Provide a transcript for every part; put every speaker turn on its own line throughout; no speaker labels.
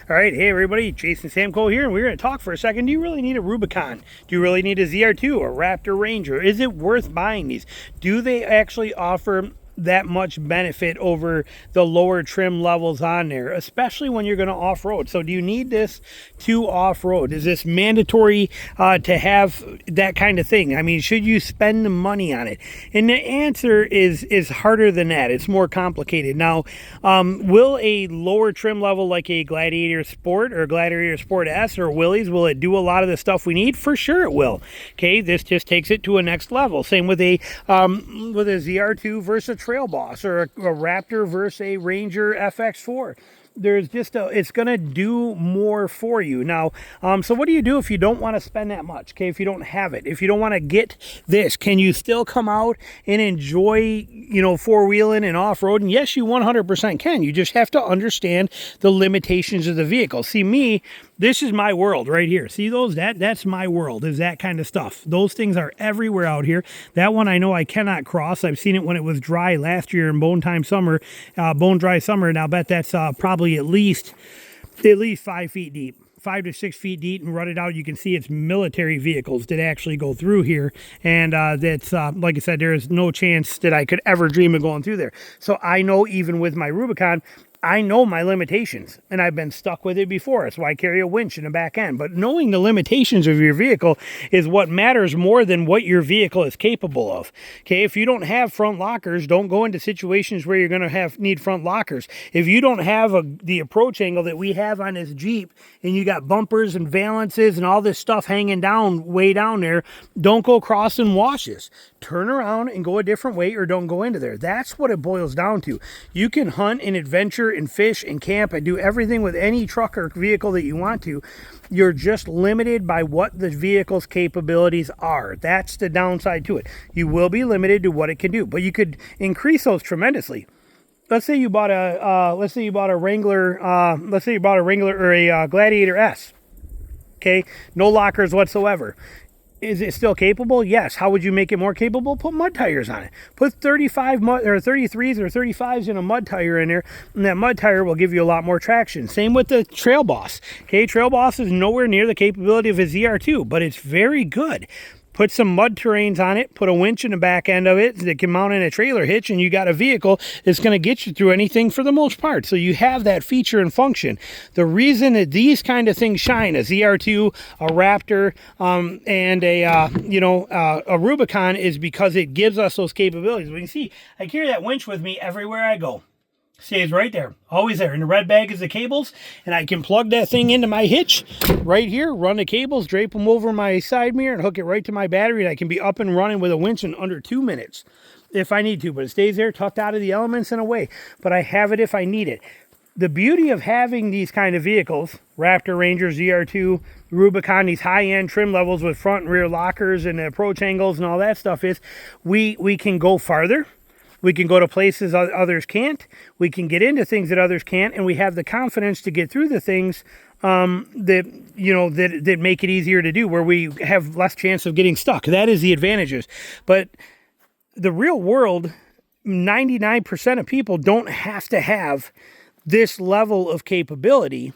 All right, hey everybody, Jason Samco here, and we're going to talk for a second. Do you really need a Rubicon? Do you really need a ZR2 or Raptor Ranger? Is it worth buying these? Do they actually offer that much benefit over the lower trim levels on there, especially when you're going to off-road? So do you need this to off-road? Is this mandatory to have that kind of thing? I mean, should you spend the money on it? And the answer is harder than that. It's more complicated. Now, will a lower trim level like a Gladiator Sport or Gladiator Sport S or Willys, will it do a lot of the stuff we need? For sure it will. Okay, this just takes it to a next level. Same with a ZR2 versus a Trail Boss or a Raptor versus a Ranger FX4. There's just it's going to do more for you. Now, so what do you do if you don't want to spend that much? Okay, if you don't have it, if you don't want to get this, can you still come out and enjoy, four-wheeling and off-road? And yes, you 100% can. You just have to understand the limitations of the vehicle. See, me, this is my world right here. See those? That's my world, is that kind of stuff. Those things are everywhere out here. That one I know I cannot cross. I've seen it when it was dry last year in bone dry summer, and I'll bet that's probably at least 5 feet deep. 5 to 6 feet deep and rutted out. You can see it's military vehicles that actually go through here, and that's like I said, there is no chance that I could ever dream of going through there. So I know, even with my Rubicon, I know my limitations, and I've been stuck with it before. That's why I carry a winch in the back end. But knowing the limitations of your vehicle is what matters more than what your vehicle is capable of. Okay, if you don't have front lockers, don't go into situations where you're going to need front lockers. If you don't have the approach angle that we have on this Jeep, and you got bumpers and valances and all this stuff hanging down, way down there, don't go crossing washes. Turn around and go a different way, or don't go into there. That's what it boils down to. You can hunt and adventure and fish and camp and do everything with any truck or vehicle that you want to. You're just limited by what the vehicle's capabilities are. That's the downside to it. You will be limited to what it can do, but you could increase those tremendously. Let's say you bought a Wrangler or a Gladiator S. Okay, no lockers whatsoever. Is it still capable? Yes. How would you make it more capable? Put mud tires on it. Put 33s or 35s in a mud tire in there, and that mud tire will give you a lot more traction. Same with the Trail Boss. Okay, Trail Boss is nowhere near the capability of a ZR2, but it's very good. Put some mud terrains on it, put a winch in the back end of it that can mount in a trailer hitch, and you got a vehicle that's going to get you through anything for the most part. So you have that feature and function. The reason that these kind of things shine, a ZR2, a Raptor, and a Rubicon, is because it gives us those capabilities. We can see I carry that winch with me everywhere I go. Stays right there, always there. And the red bag is the cables, and I can plug that thing into my hitch right here, run the cables, drape them over my side mirror, and hook it right to my battery, and I can be up and running with a winch in under 2 minutes if I need to. But it stays there, tucked out of the elements and away. But I have it if I need it. The beauty of having these kind of vehicles, Raptor, Ranger, ZR2, Rubicon, these high-end trim levels with front and rear lockers and approach angles and all that stuff, is we can go farther. We can go to places others can't. We can get into things that others can't, and we have the confidence to get through the things that make it easier to do, where we have less chance of getting stuck. That is the advantages. But the real world, 99% of people don't have to have this level of capability.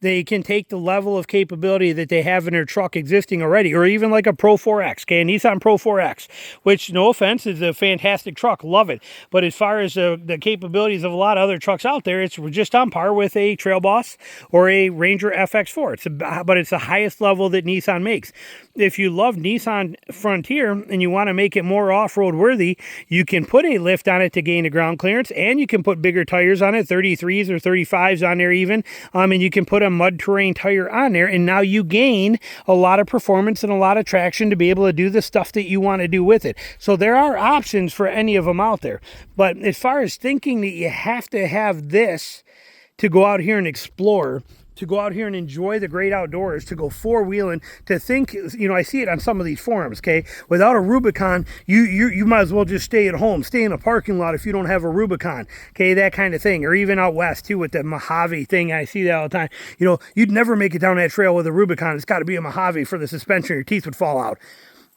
They can take the level of capability that they have in their truck existing already, or even like a Pro 4X, okay, a Nissan Pro 4X, which, no offense, is a fantastic truck, love it. But as far as the capabilities of a lot of other trucks out there, it's just on par with a Trail Boss or a Ranger FX4. But it's the highest level that Nissan makes. If you love Nissan Frontier and you want to make it more off-road worthy, you can put a lift on it to gain the ground clearance, and you can put bigger tires on it, 33s or 35s on there even, and you can put a mud terrain tire on there, and now you gain a lot of performance and a lot of traction to be able to do the stuff that you want to do with it. So there are options for any of them out there. But as far as thinking that you have to have this to go out here and explore, to go out here and enjoy the great outdoors, to go four-wheeling, to think, I see it on some of these forums, okay? Without a Rubicon, you might as well just stay at home, stay in a parking lot if you don't have a Rubicon, okay? That kind of thing. Or even out west, too, with the Mojave thing. I see that all the time. You'd never make it down that trail with a Rubicon. It's got to be a Mojave for the suspension. Your teeth would fall out.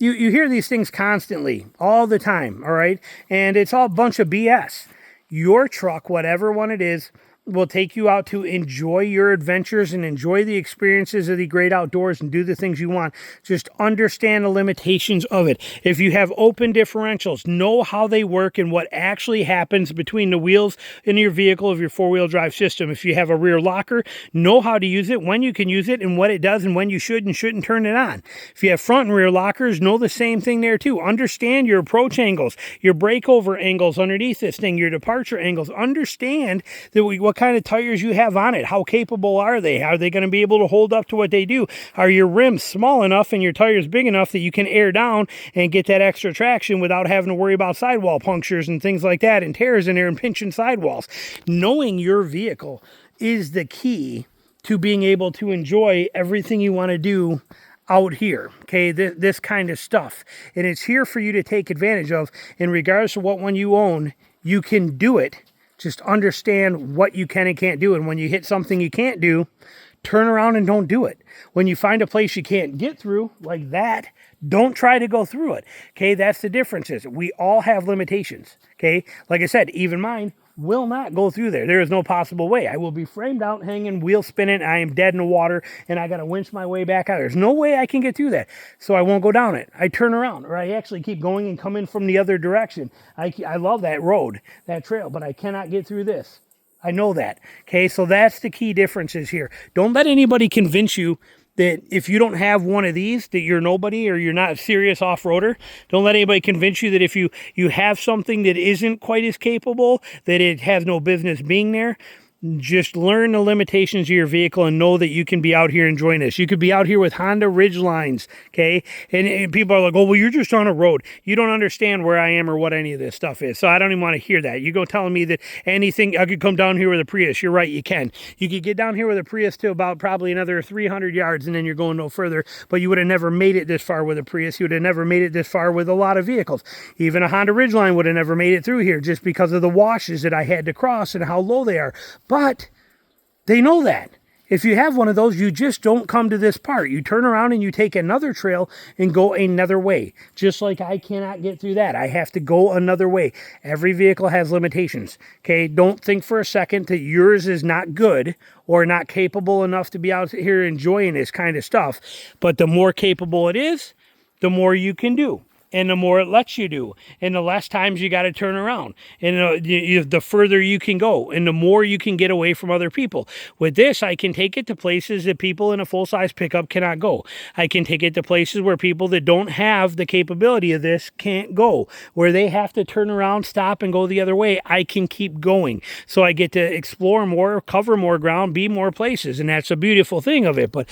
You hear these things constantly, all the time, all right? And it's all a bunch of BS. Your truck, whatever one it is, will take you out to enjoy your adventures and enjoy the experiences of the great outdoors and do the things you want. Just understand the limitations of it. If you have open differentials, know how they work and what actually happens between the wheels in your vehicle of your four-wheel drive system. If you have a rear locker, know how to use it, when you can use it, and what it does, and when you should and shouldn't turn it on. If you have front and rear lockers, know the same thing there too. Understand your approach angles, your breakover angles underneath this thing, your departure angles. Understand that what kind of tires you have on it. How capable are they? Are they going to be able to hold up to what they do? Are your rims small enough and your tires big enough that you can air down and get that extra traction without having to worry about sidewall punctures and things like that and tears in there and pinching sidewalls? Knowing your vehicle is the key to being able to enjoy everything you want to do out here, okay, this kind of stuff. And it's here for you to take advantage of. In regards to what one you own, you can do it. Just understand what you can and can't do. And when you hit something you can't do, turn around and don't do it. When you find a place you can't get through, like that, don't try to go through it. Okay, that's the differences. We all have limitations. Okay, like I said, even mine will not go through there. There is no possible way. I will be framed out, hanging, wheel spinning. I am dead in the water, and I got to winch my way back out. There's no way I can get through that, so I won't go down it. I turn around, or I actually keep going and come in from the other direction. I love that road, that trail, but I cannot get through this. I know that. Okay, so that's the key differences here. Don't let anybody convince you that if you don't have one of these, that you're nobody or you're not a serious off-roader. Don't let anybody convince you that if you have something that isn't quite as capable, that it has no business being there. Just learn the limitations of your vehicle and know that you can be out here enjoying this. You could be out here with Honda Ridgelines, okay? And people are like, oh, well, you're just on a road. You don't understand where I am or what any of this stuff is. So I don't even want to hear that. You go telling me that anything, I could come down here with a Prius. You're right, you can. You could get down here with a Prius to about probably another 300 yards and then you're going no further. But you would have never made it this far with a Prius. You would have never made it this far with a lot of vehicles. Even a Honda Ridgeline would have never made it through here just because of the washes that I had to cross and how low they are. But they know that. If you have one of those, you just don't come to this part. You turn around and you take another trail and go another way. Just like I cannot get through that. I have to go another way. Every vehicle has limitations. Okay, don't think for a second that yours is not good or not capable enough to be out here enjoying this kind of stuff. But the more capable it is, the more you can do. And the more it lets you do, and the less times you got to turn around, and the further you can go, and the more you can get away from other people. With this, I can take it to places that people in a full-size pickup cannot go. I can take it to places where people that don't have the capability of this can't go, where they have to turn around, stop, and go the other way. I can keep going. So I get to explore more, cover more ground, be more places, and that's a beautiful thing of it. But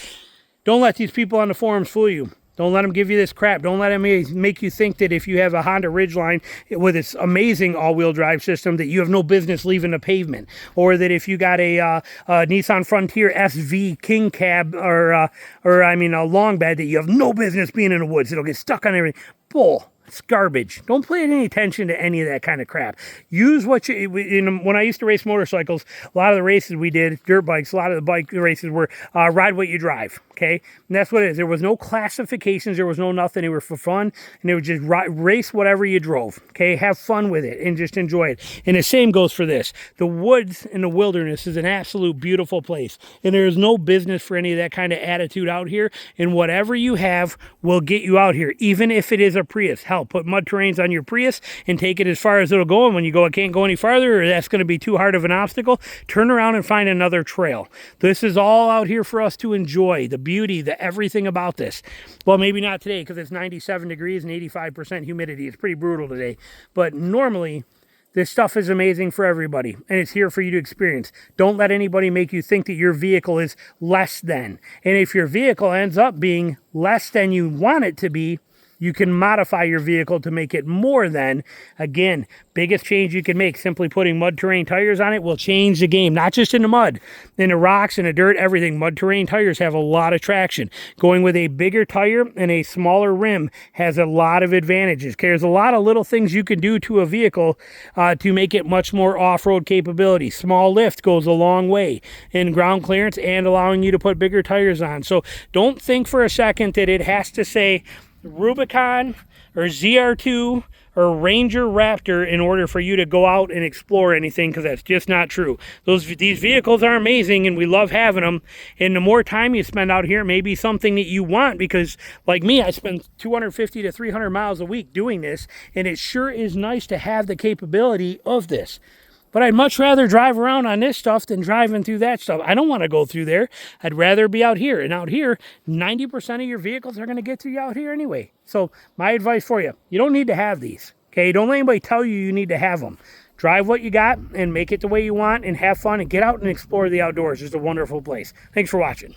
don't let these people on the forums fool you. Don't let them give you this crap. Don't let them make you think that if you have a Honda Ridgeline with its amazing all-wheel drive system that you have no business leaving the pavement. Or that if you got a Nissan Frontier SV King Cab or a long bed that you have no business being in the woods. It'll get stuck on everything. Bull. It's garbage. Don't pay any attention to any of that kind of crap. Use what you... When I used to race motorcycles, a lot of the races we did, dirt bikes, a lot of the bike races were ride what you drive, okay? And that's what it is. There was no classifications. There was no nothing. They were for fun, and they would just race whatever you drove, okay? Have fun with it and just enjoy it. And the same goes for this. The woods and the wilderness is an absolute beautiful place, and there is no business for any of that kind of attitude out here, and whatever you have will get you out here, even if it is a Prius. Hell, put mud terrains on your Prius and take it as far as it'll go, and when you go, it can't go any farther, or that's going to be too hard of an obstacle, turn around and find another trail. This is all out here for us to enjoy, the beauty, the everything about this. Well, maybe not today because it's 97 degrees and 85% humidity. It's pretty brutal today, but normally this stuff is amazing for everybody, and it's here for you to experience. Don't let anybody make you think that your vehicle is less than. And if your vehicle ends up being less than you want it to be, you can modify your vehicle to make it more than. Again, biggest change you can make, simply putting mud terrain tires on it will change the game. Not just in the mud, in the rocks, in the dirt, everything. Mud terrain tires have a lot of traction. Going with a bigger tire and a smaller rim has a lot of advantages. There's a lot of little things you can do to a vehicle to make it much more off-road capability. Small lift goes a long way in ground clearance and allowing you to put bigger tires on. So don't think for a second that it has to say Rubicon or ZR2 or Ranger Raptor in order for you to go out and explore anything, because that's just not true. These vehicles are amazing and we love having them, and the more time you spend out here, maybe something that you want, because like me, I spend 250 to 300 miles a week doing this, and it sure is nice to have the capability of this. But I'd much rather drive around on this stuff than driving through that stuff. I don't want to go through there. I'd rather be out here. And out here, 90% of your vehicles are going to get to you out here anyway. So my advice for you, you don't need to have these. Okay, don't let anybody tell you need to have them. Drive what you got and make it the way you want and have fun and get out and explore the outdoors. It's a wonderful place. Thanks for watching.